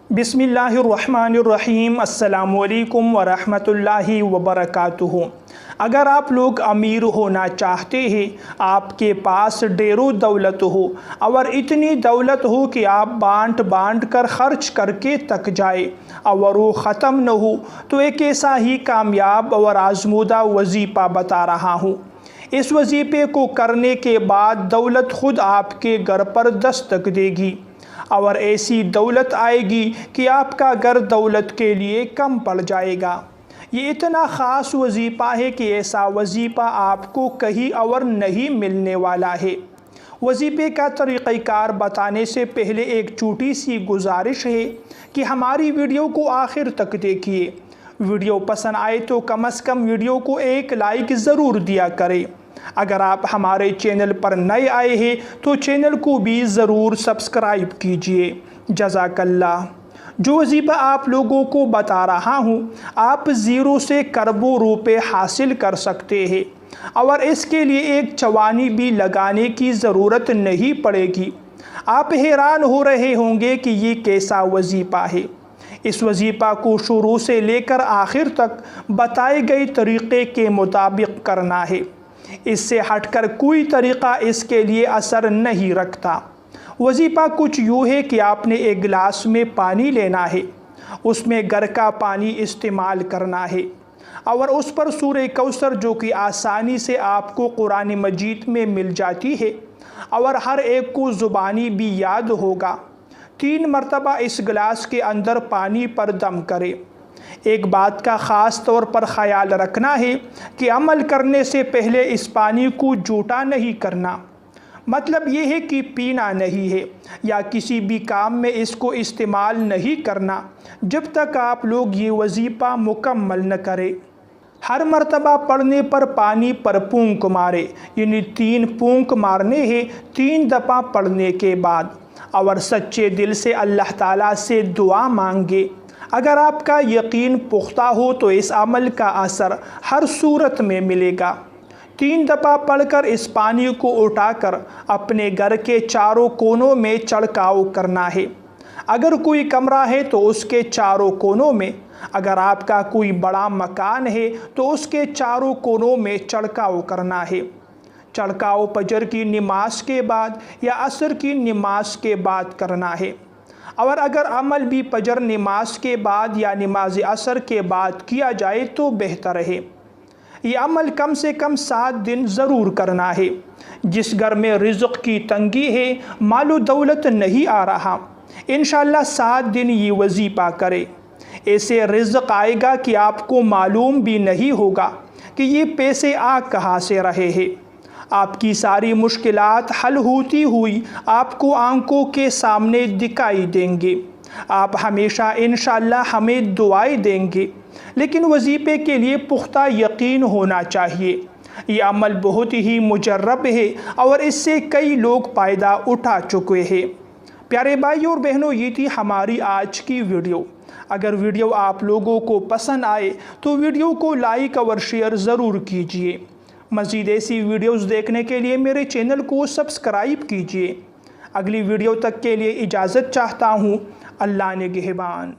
बिस्मिल्लाहिर्रहमानिर्रहीम। अस्सलामुअलैकुम वरहमतुल्लाहि वबरकातुहू। अगर आप लोग अमीर होना चाहते हैं, आपके पास ढेरों दौलत हो और इतनी दौलत हो कि आप बांट बांट कर ख़र्च करके थक जाए और वो ख़त्म न हो, तो एक ऐसा ही कामयाब और आजमूदा वजीफ़ा बता रहा हूँ। इस वजीफ़े को करने के बाद दौलत ख़ुद आपके घर पर दस्तक देगी और ऐसी दौलत आएगी कि आपका घर दौलत के लिए कम पड़ जाएगा। ये इतना ख़ास वजीफ़ा है कि ऐसा वजीफ़ा आपको कहीं और नहीं मिलने वाला है। वजीफ़े का तरीक़ाकार बताने से पहले एक छोटी सी गुजारिश है कि हमारी वीडियो को आखिर तक देखिए। वीडियो पसंद आए तो कम से कम वीडियो को एक लाइक ज़रूर दिया करें। अगर आप हमारे चैनल पर नए आए हैं तो चैनल को भी ज़रूर सब्सक्राइब कीजिए। जज़ाकल्लाह। जो वजीफ़ा आप लोगों को बता रहा हूँ, आप ज़ीरो से करोड़ों रुपए हासिल कर सकते हैं और इसके लिए एक चवानी भी लगाने की ज़रूरत नहीं पड़ेगी। आप हैरान हो रहे होंगे कि ये कैसा वजीफ़ा है। इस वजीफ़ा को शुरू से लेकर आखिर तक बताए गए तरीक़े के मुताबिक करना है। इससे हटकर कोई तरीक़ा इसके लिए असर नहीं रखता। वजीफ़ा कुछ यूँ है कि आपने एक गिलास में पानी लेना है, उसमें घर का पानी इस्तेमाल करना है और उस पर सूरह कौसर, जो कि आसानी से आपको कुरान मजीद में मिल जाती है और हर एक को ज़ुबानी भी याद होगा, 3 मरतबा इस गिलास के अंदर पानी पर दम करें। एक बात का ख़ास तौर पर ख़याल रखना है कि अमल करने से पहले इस पानी को जूठा नहीं करना। मतलब ये है कि पीना नहीं है या किसी भी काम में इसको इस्तेमाल नहीं करना जब तक आप लोग ये वजीफ़ा मुकम्मल न करें। हर मरतबा पढ़ने पर पानी पर फूंक मारे, यानी 3 फूंक मारने हैं 3 दफ़ा पढ़ने के बाद, और सच्चे दिल से अल्लाह ताला से दुआ मांगे। अगर आपका यकीन पुख्ता हो तो इस अमल का असर हर सूरत में मिलेगा। 3 दफ़ा पढ़कर इस पानी को उठाकर अपने घर के चारों कोनों में छिड़काव करना है। अगर कोई कमरा है तो उसके चारों कोनों में, अगर आपका कोई बड़ा मकान है तो उसके चारों कोनों में छिड़काव करना है। छिड़काव फजर की नमाज के बाद या असर की नमाज के बाद करना है, और अगर अमल भी फजर नमाज के बाद या नमाज असर के बाद किया जाए तो बेहतर है। ये अमल कम से कम 7 दिन ज़रूर करना है। जिस घर में रिज़्क़ की तंगी है, मालो दौलत नहीं आ रहा, इंशाअल्लाह 7 दिन ये वजीफ़ा करे। ऐसे रिज़्क़ आएगा कि आपको मालूम भी नहीं होगा कि ये पैसे आ कहाँ से रहे हैं। आपकी सारी मुश्किलात हल होती हुई आपको आंखों के सामने दिखाई देंगे। आप हमेशा इंशाअल्लाह हमें दुआएं देंगे, लेकिन वजीफ़े के लिए पुख्ता यकीन होना चाहिए। ये अमल बहुत ही मुजर्रब है और इससे कई लोग फ़ायदा उठा चुके हैं। प्यारे भाइयों और बहनों, ये थी हमारी आज की वीडियो। अगर वीडियो आप लोगों को पसंद आए तो वीडियो को लाइक और शेयर ज़रूर कीजिए। मज़ीद ऐसी वीडियोज़ देखने के लिए मेरे चैनल को सब्सक्राइब कीजिए। अगली वीडियो तक के लिए इजाज़त चाहता हूँ। अल्लाह निगहबान।